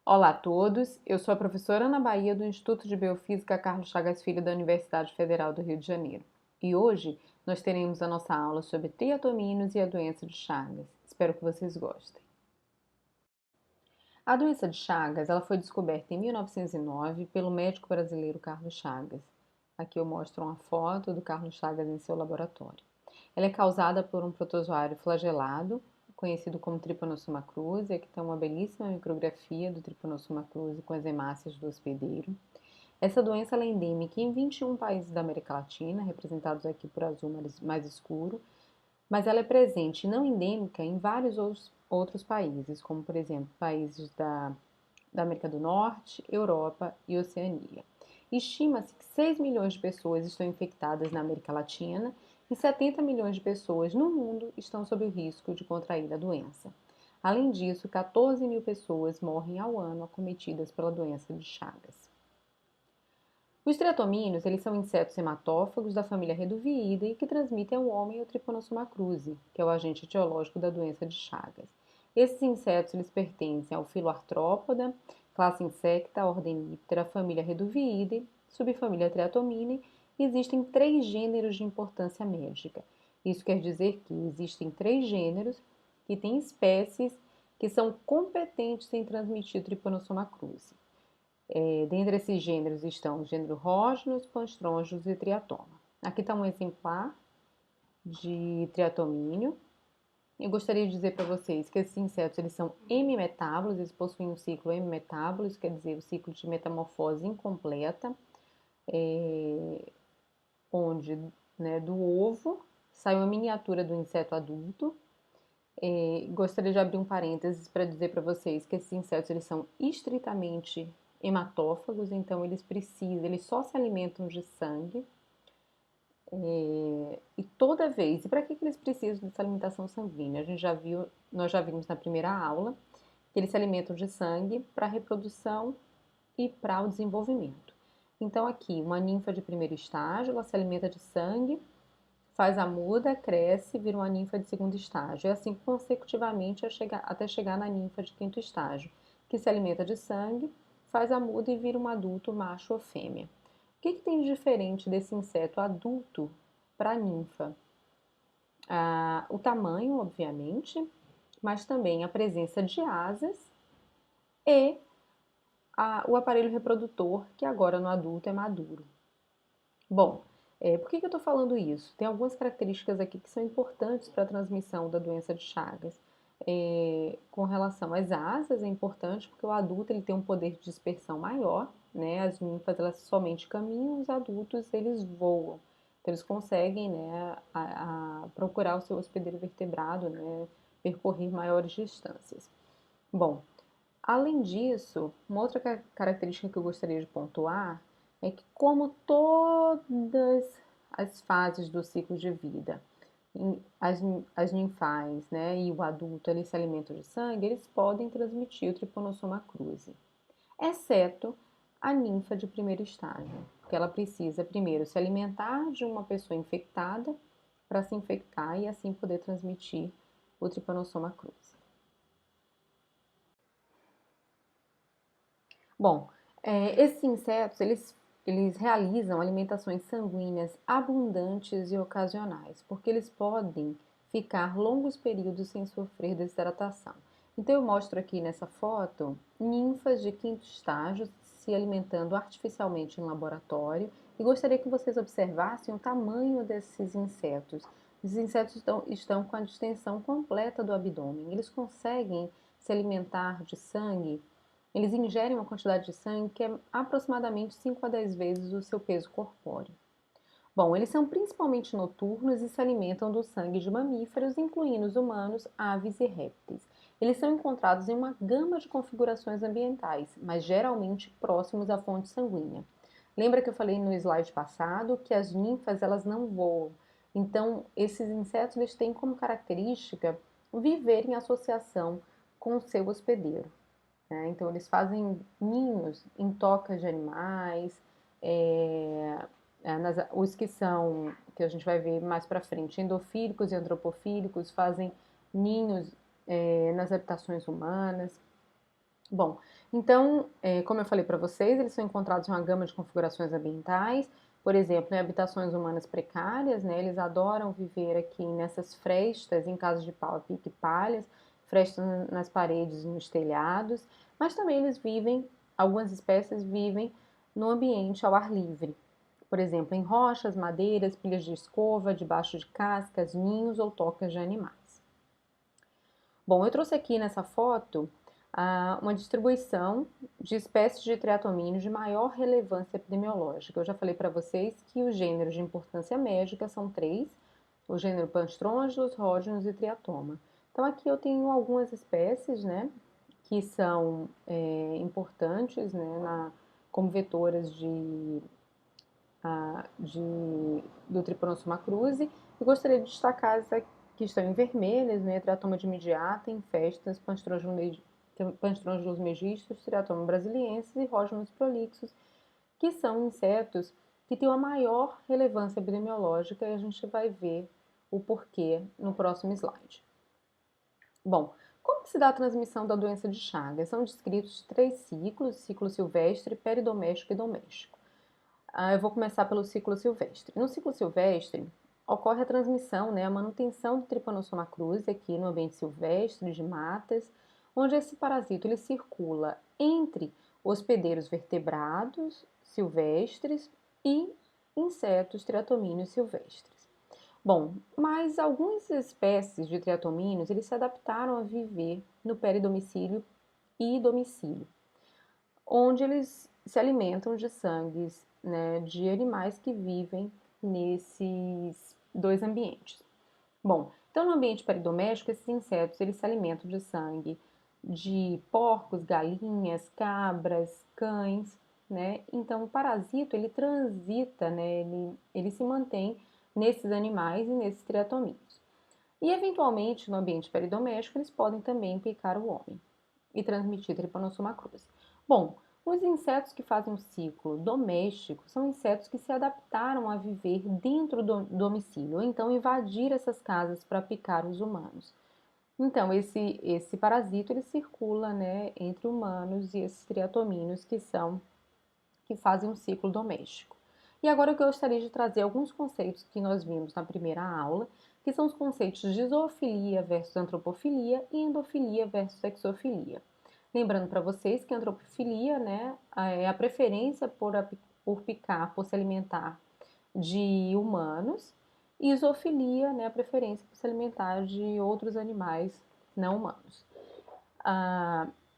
Olá a todos, eu sou a professora Ana Bahia do Instituto de Biofísica Carlos Chagas Filho da Universidade Federal do Rio de Janeiro. E hoje nós teremos a nossa aula sobre triatomíneos e a doença de Chagas. Espero que vocês gostem. A doença de Chagas ela foi descoberta em 1909 pelo médico brasileiro Carlos Chagas. Aqui eu mostro uma foto do Carlos Chagas em seu laboratório. Ela é causada por um protozoário flagelado, conhecido como Trypanosoma cruzi. Aqui tem uma belíssima micrografia do Trypanosoma cruzi com as hemácias do hospedeiro. Essa doença é endêmica em 21 países da América Latina, representados aqui por azul mais escuro, mas ela é presente não endêmica em vários outros países, como por exemplo países da América do Norte, Europa e Oceania. Estima-se que 6 milhões de pessoas estão infectadas na América Latina e 70 milhões de pessoas no mundo estão sob o risco de contrair a doença. Além disso, 14 mil pessoas morrem ao ano acometidas pela doença de Chagas. Os triatomíneos, eles são insetos hematófagos da família Reduviidae que transmitem ao homem o Trypanosoma cruzi, que é o agente etiológico da doença de Chagas. Esses insetos eles pertencem ao filo Arthropoda, classe Insecta, ordem Niptera, família Reduviidae, subfamília Triatomine, e existem 3 gêneros de importância médica. Isso quer dizer que existem 3 gêneros que têm espécies que são competentes em transmitir o Trypanosoma cruzi. Dentre esses gêneros estão o gênero Rhoginus, Panstrongius e Triatoma. Aqui está um exemplar de triatomínio. Eu gostaria de dizer para vocês que esses insetos eles são hemimetábulos, eles possuem um ciclo hemimetábulo, isso quer dizer o ciclo de metamorfose incompleta, onde do ovo sai uma miniatura do inseto adulto. Gostaria de abrir um parênteses para dizer para vocês que esses insetos eles são estritamente hematófagos, então eles só se alimentam de sangue. E toda vez, e para que eles precisam dessa alimentação sanguínea? Nós já vimos na primeira aula que eles se alimentam de sangue para a reprodução e para o desenvolvimento. Então aqui, uma ninfa de primeiro estágio, ela se alimenta de sangue, faz a muda, cresce, vira uma ninfa de segundo estágio. E assim consecutivamente até chegar na ninfa de quinto estágio, que se alimenta de sangue, faz a muda e vira um adulto macho ou fêmea. O que tem de diferente desse inseto adulto para a ninfa? O tamanho, obviamente, mas também a presença de asas e o aparelho reprodutor, que agora no adulto é maduro. Bom, por que eu estou falando isso? Tem algumas características aqui que são importantes para a transmissão da doença de Chagas. Com relação às asas, é importante porque o adulto ele tem um poder de dispersão maior, né? As ninfas elas somente caminham, os adultos eles voam. Então eles conseguem, né, a procurar o seu hospedeiro vertebrado, né, percorrer maiores distâncias. Bom, além disso, uma outra característica que eu gostaria de pontuar é que, como todas as fases do ciclo de vida, as ninfais, né, e o adulto, eles se alimentam de sangue, eles podem transmitir o Trypanosoma cruzi, exceto a ninfa de primeiro estágio, que ela precisa primeiro se alimentar de uma pessoa infectada para se infectar e assim poder transmitir o Trypanosoma cruzi. Bom, esses insetos, eles realizam alimentações sanguíneas abundantes e ocasionais, porque eles podem ficar longos períodos sem sofrer desidratação. Então, eu mostro aqui nessa foto ninfas de quinto estágio se alimentando artificialmente em laboratório e gostaria que vocês observassem o tamanho desses insetos. Os insetos estão com a distensão completa do abdômen, eles conseguem se alimentar de sangue. Eles ingerem uma quantidade de sangue que é aproximadamente 5 a 10 vezes o seu peso corpóreo. Bom, eles são principalmente noturnos e se alimentam do sangue de mamíferos, incluindo os humanos, aves e répteis. Eles são encontrados em uma gama de configurações ambientais, mas geralmente próximos à fonte sanguínea. Lembra que eu falei no slide passado que as ninfas elas não voam. Então, esses insetos eles têm como característica viver em associação com o seu hospedeiro. Então, eles fazem ninhos em tocas de animais, os que a gente vai ver mais para frente, endofílicos e antropofílicos, fazem ninhos nas habitações humanas. Bom, então, como eu falei para vocês, eles são encontrados em uma gama de configurações ambientais, por exemplo, em habitações humanas precárias, né? Eles adoram viver aqui nessas frestas, em casas de pau a pique e palhas, frestas nas paredes e nos telhados, mas também eles vivem, algumas espécies vivem no ambiente ao ar livre, por exemplo, em rochas, madeiras, pilhas de escova, debaixo de cascas, ninhos ou tocas de animais. Bom, eu trouxe aqui nessa foto uma distribuição de espécies de triatomíneos de maior relevância epidemiológica. Eu já falei para vocês que os gêneros de importância médica são três: o gênero Panstrongelus, Rhodanus e Triatoma. Então aqui eu tenho algumas espécies, né, que são importantes, né, como vetoras do Trypanosoma cruzi, e gostaria de destacar as que estão em vermelhas, né, Triatoma de Mediata, Infestas, Panstrongelus megistus, Triatoma brasiliensis e Rhodanus prolixus, que são insetos que têm uma maior relevância epidemiológica, e a gente vai ver o porquê no próximo slide. Bom, como se dá a transmissão da doença de Chagas? São descritos três ciclos: ciclo silvestre, peridoméstico e doméstico. Eu vou começar pelo ciclo silvestre. No ciclo silvestre, ocorre a transmissão, né, a manutenção do Trypanosoma cruzi aqui no ambiente silvestre de matas, onde esse parasito ele circula entre hospedeiros vertebrados silvestres e insetos triatomíneos silvestres. Bom, mas algumas espécies de triatomíneos eles se adaptaram a viver no peridomicílio e domicílio, onde eles se alimentam de sangues, né, de animais que vivem nesses dois ambientes. Bom, então no ambiente peridoméstico, esses insetos eles se alimentam de sangue de porcos, galinhas, cabras, cães, né? Então o parasito ele transita, né? Ele se mantém nesses animais e nesses triatomíneos. E eventualmente no ambiente peridoméstico eles podem também picar o homem e transmitir Trypanosoma cruzi. Bom, os insetos que fazem o ciclo doméstico são insetos que se adaptaram a viver dentro do domicílio, ou então invadir essas casas para picar os humanos. Então, esse parasito ele circula, né, entre humanos e esses triatomíneos que fazem um ciclo doméstico. E agora eu gostaria de trazer alguns conceitos que nós vimos na primeira aula, que são os conceitos de zoofilia versus antropofilia e endofilia versus exofilia. Lembrando para vocês que a antropofilia, né, é a preferência por picar, por se alimentar de humanos, e zoofilia, né, a preferência por se alimentar de outros animais não humanos.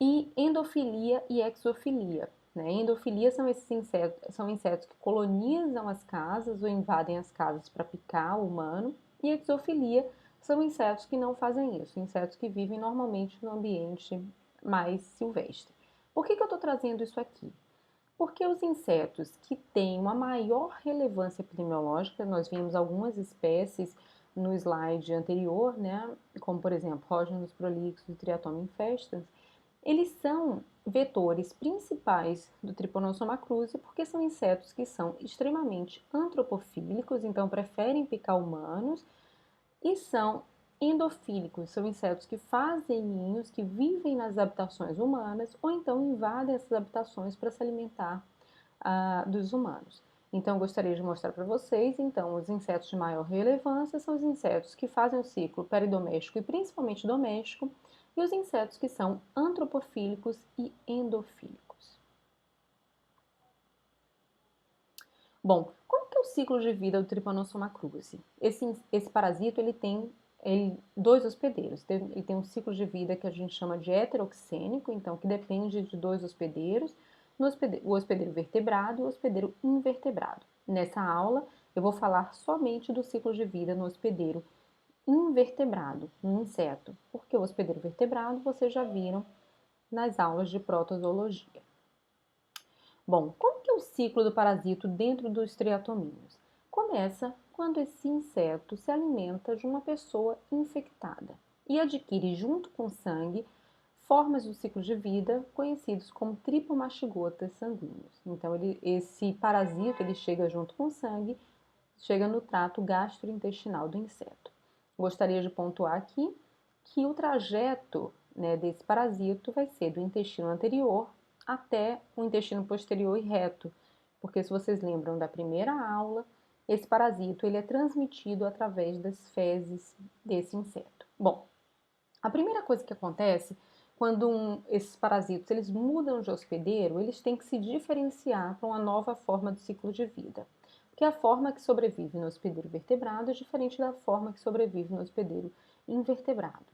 E endofilia e exofilia. Né? Endofilia são insetos que colonizam as casas ou invadem as casas para picar o humano, e exofilia são insetos que não fazem isso, insetos que vivem normalmente no ambiente mais silvestre. Por que eu estou trazendo isso aqui? Porque os insetos que têm uma maior relevância epidemiológica, nós vimos algumas espécies no slide anterior, né, como por exemplo Rhodanus prolixus e Triatoma infestans, eles são vetores principais do Trypanosoma cruzi porque são insetos que são extremamente antropofílicos, então preferem picar humanos, e são endofílicos, são insetos que fazem ninhos, que vivem nas habitações humanas ou então invadem essas habitações para se alimentar dos humanos. Então, gostaria de mostrar para vocês, então, os insetos de maior relevância são os insetos que fazem o ciclo peridoméstico e principalmente doméstico, e os insetos que são antropofílicos e endofílicos. Bom, como que é o ciclo de vida do Trypanosoma cruzi? Esse parasito ele tem dois hospedeiros. Ele tem um ciclo de vida que a gente chama de heteroxênico, então que depende de dois hospedeiros, o hospedeiro vertebrado e o hospedeiro invertebrado. Nessa aula eu vou falar somente do ciclo de vida no hospedeiro invertebrado, um inseto, porque o hospedeiro vertebrado vocês já viram nas aulas de protozoologia. Bom, como que é o ciclo do parasito dentro dos triatomíneos? Começa quando esse inseto se alimenta de uma pessoa infectada e adquire junto com sangue formas do ciclo de vida conhecidos como tripomastigotas sanguíneos. Então, esse parasito ele chega junto com sangue, chega no trato gastrointestinal do inseto. Gostaria de pontuar aqui que o trajeto né, desse parasito vai ser do intestino anterior até o intestino posterior e reto, porque se vocês lembram da primeira aula, esse parasito ele é transmitido através das fezes desse inseto. Bom, a primeira coisa que acontece quando esses parasitos eles mudam de hospedeiro, eles têm que se diferenciar para uma nova forma do ciclo de vida. Porque a forma que sobrevive no hospedeiro vertebrado é diferente da forma que sobrevive no hospedeiro invertebrado,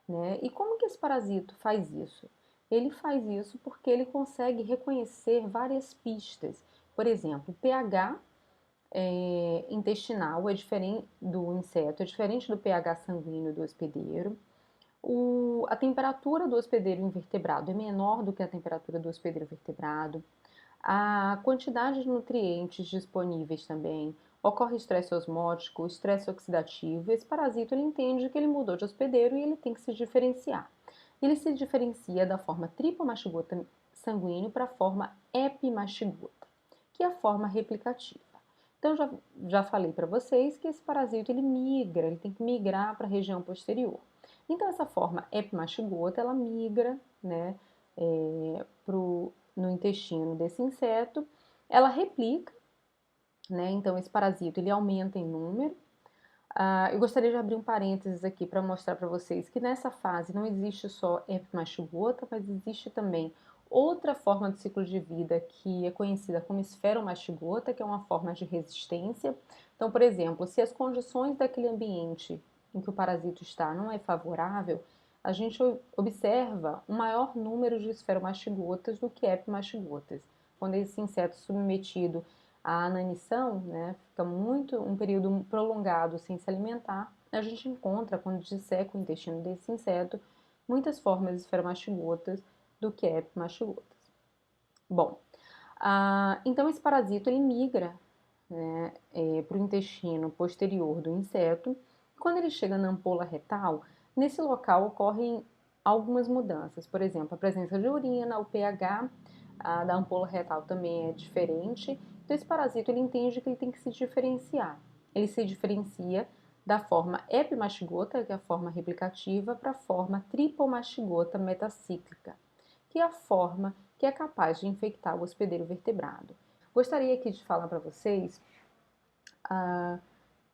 né? E como que esse parasito faz isso? Ele faz isso porque ele consegue reconhecer várias pistas. Por exemplo, o pH intestinal é diferente do inseto, é diferente do pH sanguíneo do hospedeiro. A temperatura do hospedeiro invertebrado é menor do que a temperatura do hospedeiro vertebrado. A quantidade de nutrientes disponíveis também. Ocorre estresse osmótico, estresse oxidativo. Esse parasito ele entende que ele mudou de hospedeiro e ele tem que se diferenciar. Ele se diferencia da forma tripomastigota sanguíneo para a forma epimastigota, que é a forma replicativa. Então, já falei para vocês que esse parasito ele migra, ele tem que migrar para a região posterior. Então, essa forma epimastigota, ela migra, né, no intestino desse inseto, ela replica, né, então esse parasito ele aumenta em número. Eu gostaria de abrir um parênteses aqui para mostrar para vocês que nessa fase não existe só epimastigota, mas existe também outra forma do ciclo de vida que é conhecida como esferomastigota, que é uma forma de resistência. Então, por exemplo, se as condições daquele ambiente em que o parasito está não é favorável, a gente observa um maior número de esferomastigotas do que epimastigotas. Quando esse inseto é submetido à inanição, né, fica um período prolongado sem se alimentar, a gente encontra, quando disseca o intestino desse inseto, muitas formas esferomastigotas do que epimastigotas. Bom, então esse parasito ele migra, né, para o intestino posterior do inseto. Quando ele chega na ampola retal, nesse local ocorrem algumas mudanças. Por exemplo, a presença de urina, o pH da ampola retal também é diferente. Então, esse parasito ele entende que ele tem que se diferenciar. Ele se diferencia da forma epimastigota, que é a forma replicativa, para a forma tripomastigota metacíclica, que é a forma que é capaz de infectar o hospedeiro vertebrado. Gostaria aqui de falar para vocês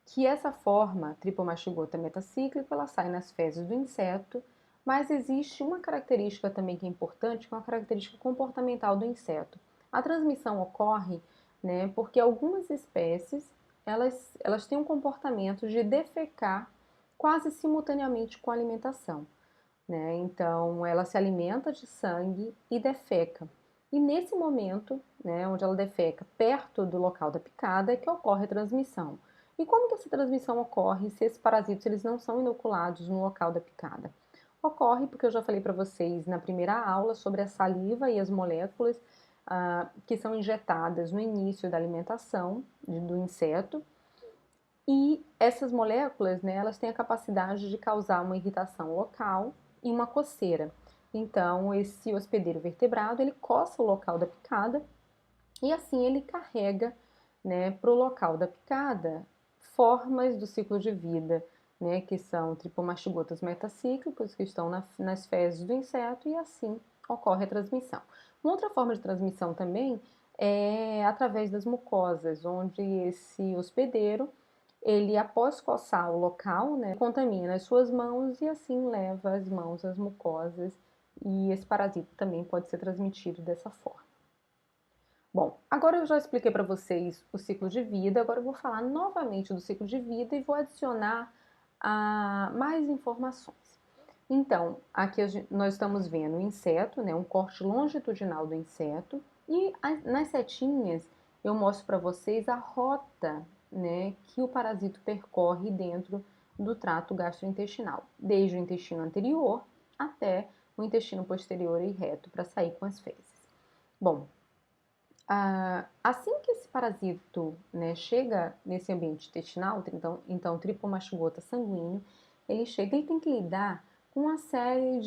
que essa forma tripomastigota metacíclica ela sai nas fezes do inseto, mas existe uma característica também que é importante, que é uma característica comportamental do inseto. A transmissão ocorre, né, porque algumas espécies elas têm um comportamento de defecar quase simultaneamente com a alimentação, né? Então ela se alimenta de sangue e defeca. E nesse momento, né, onde ela defeca perto do local da picada, é que ocorre a transmissão. E como que essa transmissão ocorre se esses parasitos eles não são inoculados no local da picada? Ocorre porque eu já falei para vocês na primeira aula sobre a saliva e as moléculas que são injetadas no início da alimentação do inseto. E essas moléculas, né, elas têm a capacidade de causar uma irritação local e uma coceira. Então, esse hospedeiro vertebrado, ele coça o local da picada e assim ele carrega, né, para o local da picada formas do ciclo de vida, né, que são tripomastigotas metacíclicas, que estão nas fezes do inseto, e assim ocorre a transmissão. Uma outra forma de transmissão também é através das mucosas, onde esse hospedeiro, ele após coçar o local, né, contamina as suas mãos e assim leva as mãos às mucosas, e esse parasito também pode ser transmitido dessa forma. Bom, agora eu já expliquei para vocês o ciclo de vida, agora eu vou falar novamente do ciclo de vida e vou adicionar mais informações. Então, aqui nós estamos vendo o inseto, né, um corte longitudinal do inseto, e nas setinhas eu mostro para vocês a rota, né, que o parasito percorre dentro do trato gastrointestinal, desde o intestino anterior até o intestino posterior e reto para sair com as fezes. Bom, assim que esse parasito, né, chega nesse ambiente intestinal, então tripomastigota sanguíneo, ele chega e tem que lidar com uma série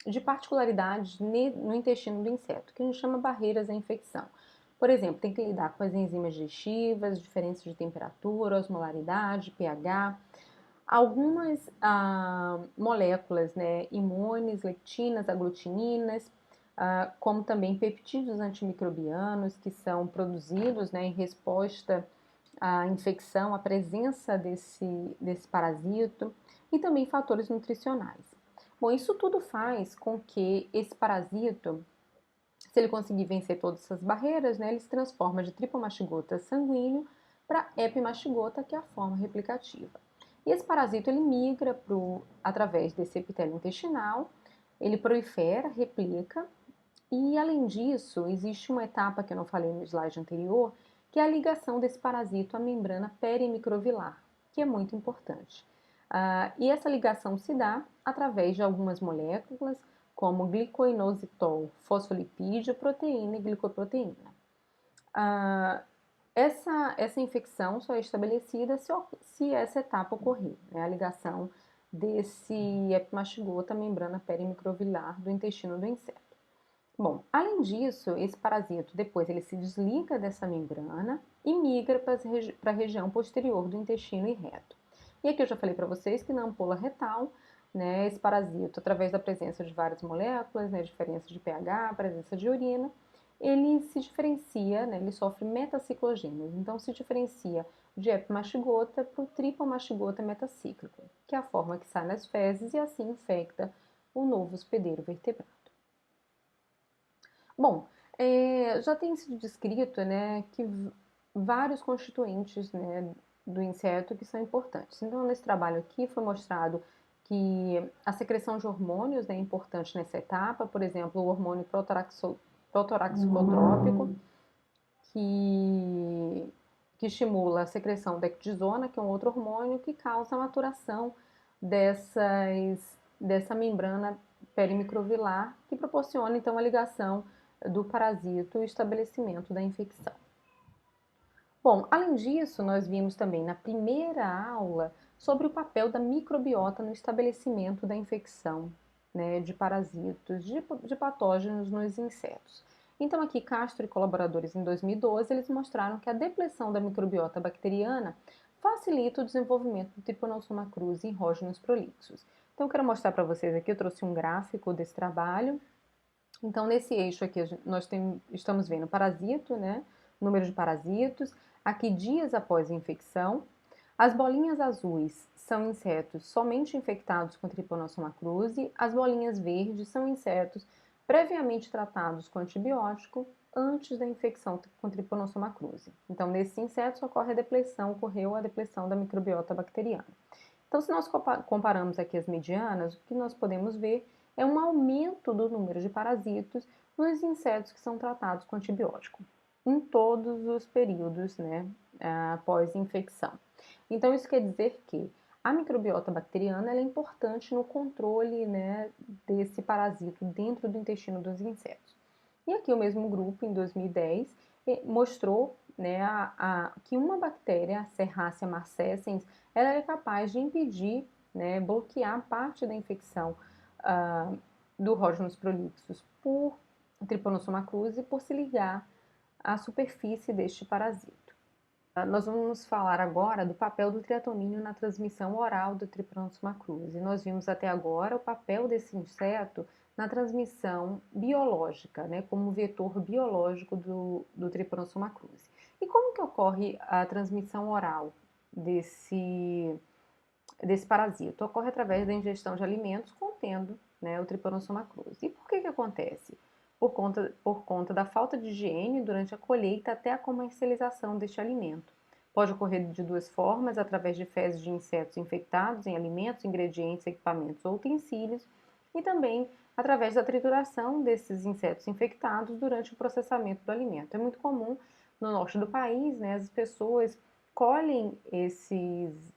de particularidades no intestino do inseto, que a gente chama barreiras à infecção. Por exemplo, tem que lidar com as enzimas digestivas, diferenças de temperatura, osmolaridade, pH. Algumas moléculas, né, imunes, lectinas, aglutininas, como também peptídeos antimicrobianos que são produzidos, né, em resposta à infecção, à presença desse parasito e também fatores nutricionais. Bom, isso tudo faz com que esse parasito, se ele conseguir vencer todas essas barreiras, né, ele se transforma de tripomastigota sanguíneo para epimastigota, que é a forma replicativa. E esse parasito ele migra através desse epitélio intestinal, ele prolifera, replica, e além disso, existe uma etapa que eu não falei no slide anterior, que é a ligação desse parasito à membrana perimicrovilar, que é muito importante. E essa ligação se dá através de algumas moléculas, como glicoinositol, fosfolipídio, proteína e glicoproteína. Essa infecção só é estabelecida se essa etapa ocorrer, né, a ligação desse epimastigota à membrana perimicrovilar do intestino do inseto. Bom, além disso, esse parasito depois ele se desliga dessa membrana e migra para a região posterior do intestino e reto. E aqui eu já falei para vocês que na ampola retal, né, esse parasito, através da presença de várias moléculas, né, diferença de pH, presença de urina, ele se diferencia, né, ele sofre metaciclogênese, então se diferencia de epimastigota para o tripomastigota metacíclico, que é a forma que sai nas fezes e assim infecta o novo hospedeiro vertebrado. Bom, já tem sido descrito, né, que vários constituintes, né, do inseto que são importantes. Então, nesse trabalho aqui foi mostrado que a secreção de hormônios, né, é importante nessa etapa, por exemplo, o hormônio protoraxicotrópico, que estimula a secreção da ecdisona, que é um outro hormônio que causa a maturação dessa membrana perimicrovilar, que proporciona então a ligação do parasito e o estabelecimento da infecção. Bom, além disso, nós vimos também na primeira aula sobre o papel da microbiota no estabelecimento da infecção, né, de parasitos, de patógenos nos insetos. Então aqui Castro e colaboradores em 2012, eles mostraram que a depleção da microbiota bacteriana facilita o desenvolvimento do Trypanosoma cruzi em rógenos prolixos. Então eu quero mostrar para vocês aqui, eu trouxe um gráfico desse trabalho. Então nesse eixo aqui estamos vendo parasito, né, número de parasitos, aqui dias após a infecção. As bolinhas azuis são insetos somente infectados com Trypanosoma cruzi, as bolinhas verdes são insetos previamente tratados com antibiótico antes da infecção com Trypanosoma cruzi. Então, nesses insetos ocorreu a depleção da microbiota bacteriana. Então, se nós comparamos aqui as medianas, o que nós podemos ver é um aumento do número de parasitos nos insetos que são tratados com antibiótico, em todos os períodos, né, após infecção. Então, isso quer dizer que a microbiota bacteriana é importante no controle, né, desse parasito dentro do intestino dos insetos. E aqui o mesmo grupo, em 2010, mostrou, né, que uma bactéria, a Serratia marcescens, ela é capaz de impedir, né, bloquear parte da infecção do Rógenos prolixus por Trypanosoma cruzi por se ligar à superfície deste parasito. Nós vamos falar agora do papel do triatonino na transmissão oral do Trypanosoma cruzi. Nós vimos até agora o papel desse inseto na transmissão biológica, né, como vetor biológico do Trypanosoma cruzi. E como que ocorre a transmissão oral desse parasito? Ocorre através da ingestão de alimentos contendo, né, o Trypanosoma cruzi. E por que acontece? Por conta da falta de higiene durante a colheita até a comercialização deste alimento. Pode ocorrer de duas formas, através de fezes de insetos infectados em alimentos, ingredientes, equipamentos ou utensílios, e também através da trituração desses insetos infectados durante o processamento do alimento. É muito comum no norte do país, né, as pessoas colhem esses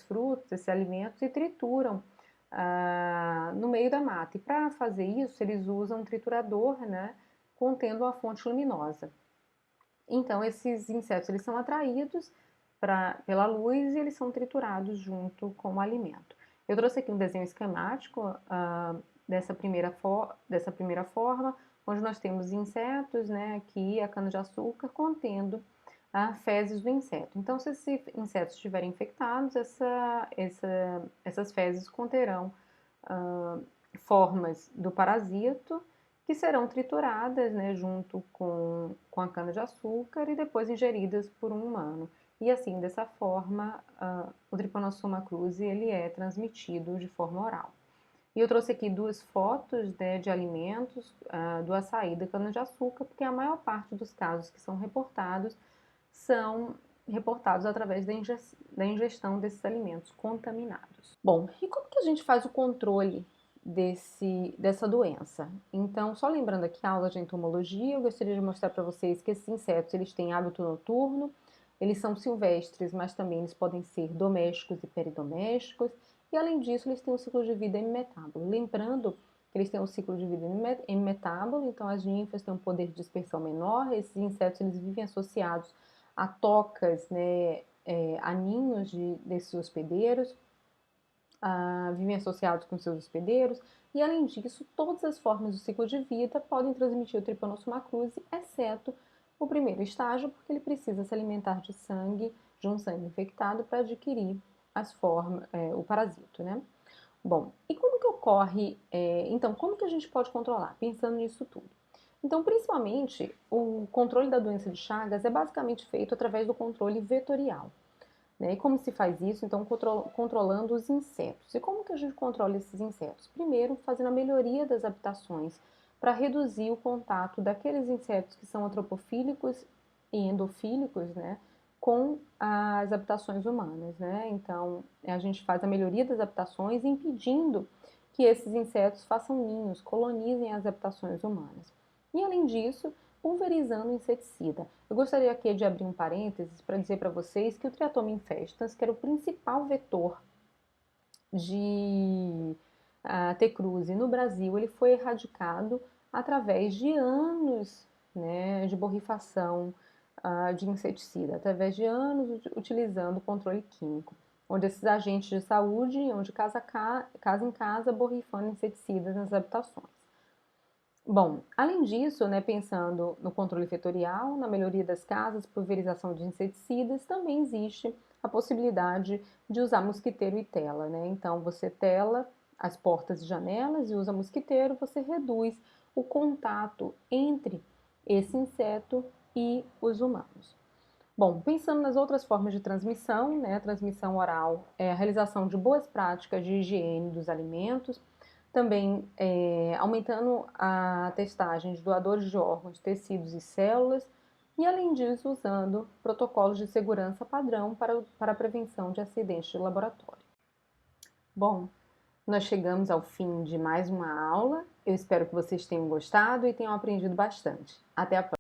frutos, esses alimentos e trituram no meio da mata. E para fazer isso, eles usam um triturador, né, contendo uma fonte luminosa. Então, esses insetos eles são atraídos pela luz e eles são triturados junto com o alimento. Eu trouxe aqui um desenho esquemático dessa primeira forma, onde nós temos insetos, né, aqui a cana-de-açúcar contendo a fezes do inseto. Então, se esse inseto estiver infectado, essas fezes conterão formas do parasito que serão trituradas, né, junto com a cana-de-açúcar e depois ingeridas por um humano. E assim, dessa forma, o Trypanosoma cruzi ele é transmitido de forma oral. E eu trouxe aqui duas fotos, né, de alimentos do açaí da cana-de-açúcar, porque a maior parte dos casos que são reportados através da ingestão desses alimentos contaminados. Bom, e como que a gente faz o controle dessa doença? Então, só lembrando aqui a aula de entomologia, eu gostaria de mostrar para vocês que esses insetos eles têm hábito noturno, eles são silvestres, mas também eles podem ser domésticos e peridomésticos, e além disso, eles têm um ciclo de vida hemimetábulo. Lembrando que eles têm um ciclo de vida hemimetábulo, então as ninfas têm um poder de dispersão menor, esses insetos eles vivem associados a tocas, né, a ninhos desses hospedeiros, vivem associados com seus hospedeiros, e além disso, todas as formas do ciclo de vida podem transmitir o Trypanosoma cruzi, exceto o primeiro estágio, porque ele precisa se alimentar de um sangue infectado para adquirir o parasito, né? Bom, e como que ocorre, então, como que a gente pode controlar? Pensando nisso tudo. Então, principalmente, o controle da doença de Chagas é basicamente feito através do controle vetorial. Né? E como se faz isso? Então, controlando os insetos. E como que a gente controla esses insetos? Primeiro, fazendo a melhoria das habitações para reduzir o contato daqueles insetos que são antropofílicos e endofílicos, né, com as habitações humanas, né? Então, a gente faz a melhoria das habitações, impedindo que esses insetos façam ninhos, colonizem as habitações humanas. E além disso, pulverizando inseticida. Eu gostaria aqui de abrir um parênteses para dizer para vocês que o Triatoma infestans, que era o principal vetor de T. cruzi no Brasil, ele foi erradicado através de anos, né, de borrifação de inseticida, através de anos utilizando controle químico, onde esses agentes de saúde iam de casa em casa borrifando inseticidas nas habitações. Bom, além disso, né, pensando no controle vetorial, na melhoria das casas, pulverização de inseticidas, também existe a possibilidade de usar mosquiteiro e tela, né? Então, você tela as portas e janelas e usa mosquiteiro, você reduz o contato entre esse inseto e os humanos. Bom, pensando nas outras formas de transmissão, né, a transmissão oral é a realização de boas práticas de higiene dos alimentos, também aumentando a testagem de doadores de órgãos, tecidos e células, e além disso, usando protocolos de segurança padrão para a prevenção de acidentes de laboratório. Bom, nós chegamos ao fim de mais uma aula. Eu espero que vocês tenham gostado e tenham aprendido bastante. Até a próxima!